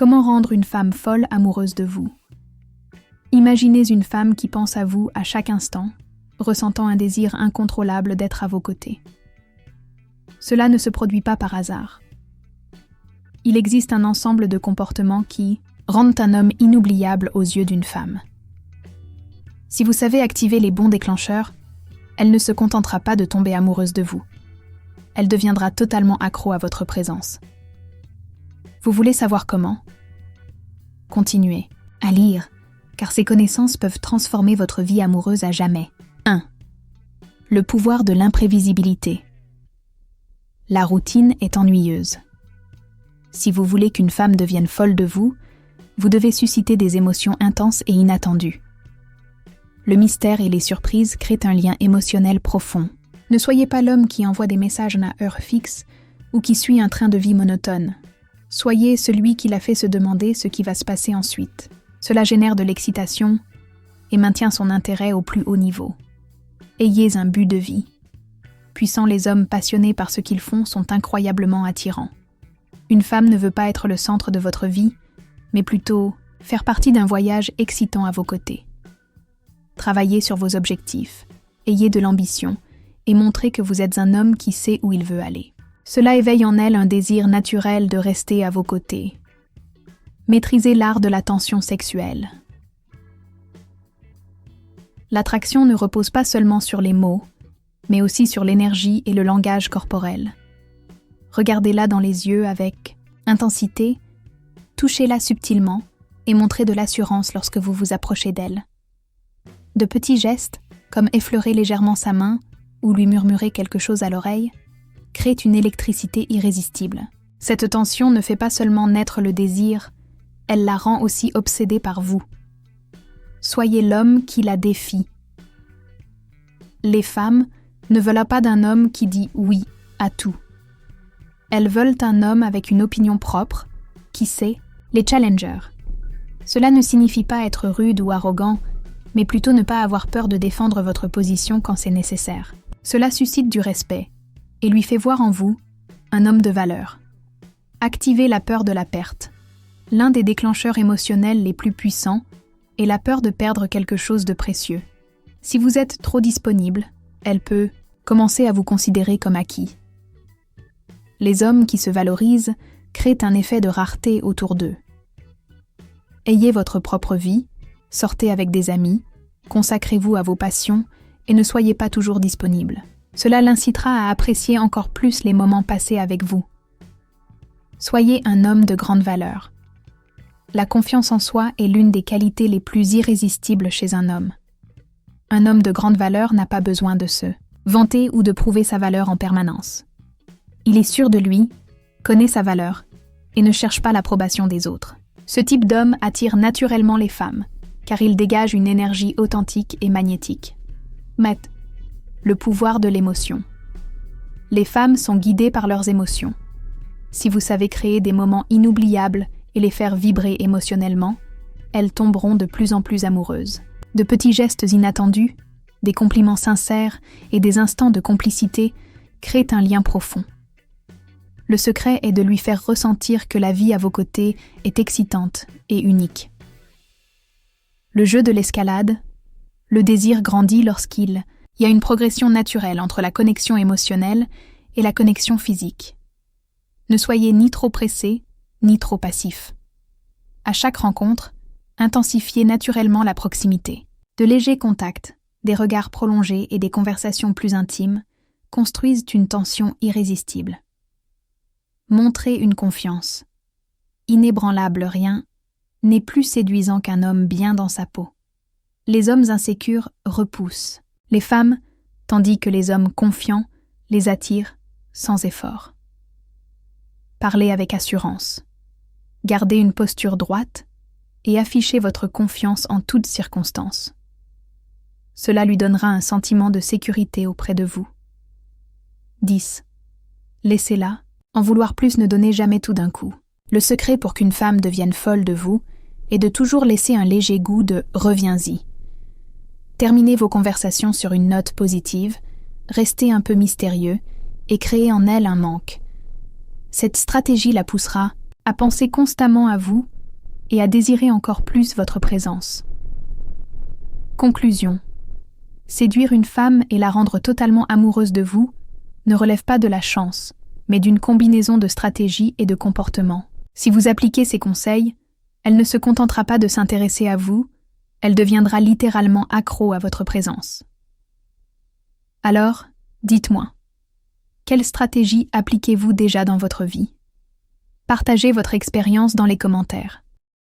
Comment rendre une femme folle amoureuse de vous? Imaginez une femme qui pense à vous à chaque instant, ressentant un désir incontrôlable d'être à vos côtés. Cela ne se produit pas par hasard. Il existe un ensemble de comportements qui rendent un homme inoubliable aux yeux d'une femme. Si vous savez activer les bons déclencheurs, elle ne se contentera pas de tomber amoureuse de vous. Elle deviendra totalement accro à votre présence. Vous voulez savoir comment? Continuez à lire, car ces connaissances peuvent transformer votre vie amoureuse à jamais. 1. Le pouvoir de l'imprévisibilité. La routine est ennuyeuse. Si vous voulez qu'une femme devienne folle de vous, vous devez susciter des émotions intenses et inattendues. Le mystère et les surprises créent un lien émotionnel profond. Ne soyez pas l'homme qui envoie des messages à heure fixe ou qui suit un train de vie monotone. Soyez celui qui la fait se demander ce qui va se passer ensuite. Cela génère de l'excitation et maintient son intérêt au plus haut niveau. Ayez un but de vie. Puissants, les hommes passionnés par ce qu'ils font sont incroyablement attirants. Une femme ne veut pas être le centre de votre vie, mais plutôt faire partie d'un voyage excitant à vos côtés. Travaillez sur vos objectifs, ayez de l'ambition et montrez que vous êtes un homme qui sait où il veut aller. Cela éveille en elle un désir naturel de rester à vos côtés. Maîtrisez l'art de la tension sexuelle. L'attraction ne repose pas seulement sur les mots, mais aussi sur l'énergie et le langage corporel. Regardez-la dans les yeux avec intensité, touchez-la subtilement et montrez de l'assurance lorsque vous vous approchez d'elle. De petits gestes, comme effleurer légèrement sa main ou lui murmurer quelque chose à l'oreille, créent une électricité irrésistible. Cette tension ne fait pas seulement naître le désir, elle la rend aussi obsédée par vous. Soyez l'homme qui la défie. Les femmes ne veulent pas d'un homme qui dit oui à tout. Elles veulent un homme avec une opinion propre, qui sait, les challengers. Cela ne signifie pas être rude ou arrogant, mais plutôt ne pas avoir peur de défendre votre position quand c'est nécessaire. Cela suscite du respect et lui fait voir en vous un homme de valeur. Activez la peur de la perte. L'un des déclencheurs émotionnels les plus puissants est la peur de perdre quelque chose de précieux. Si vous êtes trop disponible, elle peut commencer à vous considérer comme acquis. Les hommes qui se valorisent créent un effet de rareté autour d'eux. Ayez votre propre vie, sortez avec des amis, consacrez-vous à vos passions et ne soyez pas toujours disponible. Cela l'incitera à apprécier encore plus les moments passés avec vous. Soyez un homme de grande valeur. La confiance en soi est l'une des qualités les plus irrésistibles chez un homme. Un homme de grande valeur n'a pas besoin de se vanter ou de prouver sa valeur en permanence. Il est sûr de lui, connaît sa valeur et ne cherche pas l'approbation des autres. Ce type d'homme attire naturellement les femmes, car il dégage une énergie authentique et magnétique. Le pouvoir de l'émotion. Les femmes sont guidées par leurs émotions. Si vous savez créer des moments inoubliables et les faire vibrer émotionnellement, elles tomberont de plus en plus amoureuses. De petits gestes inattendus, des compliments sincères et des instants de complicité créent un lien profond. Le secret est de lui faire ressentir que la vie à vos côtés est excitante et unique. Le jeu de l'escalade, le désir grandit lorsqu'il y a une progression naturelle entre la connexion émotionnelle et la connexion physique. Ne soyez ni trop pressé, ni trop passif. À chaque rencontre, intensifiez naturellement la proximité. De légers contacts, des regards prolongés et des conversations plus intimes construisent une tension irrésistible. Montrez une confiance. Inébranlable, rien n'est plus séduisant qu'un homme bien dans sa peau. Les hommes insécures repoussent les femmes, tandis que les hommes confiants les attirent sans effort. Parlez avec assurance. Gardez une posture droite et affichez votre confiance en toutes circonstances. Cela lui donnera un sentiment de sécurité auprès de vous. 10. Laissez-la. En vouloir plus ne donnez jamais tout d'un coup. Le secret pour qu'une femme devienne folle de vous est de toujours laisser un léger goût de « reviens-y ». Terminez vos conversations sur une note positive, restez un peu mystérieux et créez en elle un manque. Cette stratégie la poussera à penser constamment à vous et à désirer encore plus votre présence. Conclusion. Séduire une femme et la rendre totalement amoureuse de vous ne relève pas de la chance, mais d'une combinaison de stratégies et de comportements. Si vous appliquez ces conseils, elle ne se contentera pas de s'intéresser à vous, elle deviendra littéralement accro à votre présence. Alors, dites-moi, quelle stratégie appliquez-vous déjà dans votre vie? Partagez votre expérience dans les commentaires.